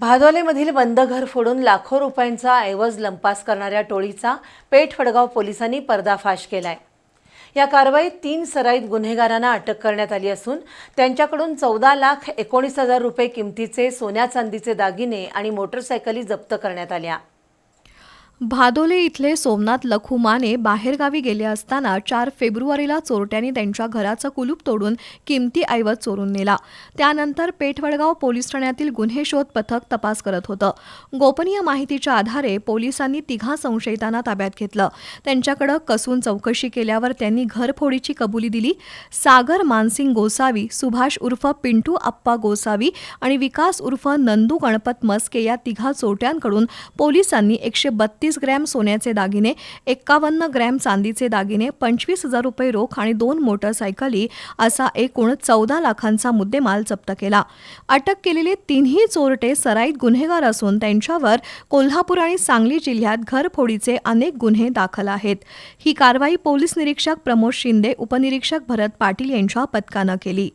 भादोलीमधील बंद घर फोडून लाखो रुपयांचा ऐवज लंपास करणाऱ्या टोळीचा पेठ वडगाव पोलिसांनी पर्दाफाश केलाय। या कारवाईत 3 सराईत गुन्हेगारांना अटक करण्यात आली असून त्यांच्याकडून 14,19,000 रुपये किमतीचे सोन्या चांदीचे दागिने आणि मोटरसायकली जप्त करण्यात आल्या। भादोली इथले सोमनाथ लखू माने बाहेरगावी गेले असताना 4 फेब्रुवारीला चोरट्यांनी त्यांच्या घराचं कुलूप तोडून किमती ऐवज चोरून नेला। त्यानंतर पेठवडगाव पोलीस ठाण्यातील गुन्हे शोध पथक तपास करत होतं। गोपनीय माहितीच्या आधारे पोलिसांनी 3 संशयितांना ताब्यात घेतलं। त्यांच्याकडे कसून चौकशी केल्यावर त्यांनी घरफोडीची कबुली दिली। सागर मानसिंग गोसावी, सुभाष उर्फ पिंटू अप्पा गोसावी आणि विकास उर्फ नंदू गणपत मस्के या 3 चोरट्यांकडून पोलिसांनी 132 ग्रॅम सोन्याचे दागिने, 51 ग्रॅम चांदीचे दागिने, 25,000 रुपये रोख आणि 2 मोटरसायकली असा एकूण 14 लाखांचा मुद्देमाल जप्त केला। अटक केलेले 3ही चोरटे सराईत गुन्हेगार असून त्यांच्यावर कोल्हापूर आणि सांगली जिल्ह्यात घरफोडीचे अनेक गुन्हे दाखल आहेत। ही कारवाई पोलीस निरीक्षक प्रमोद शिंदे, उपनिरीक्षक भरत पाटील यांच्या पथकानं केली।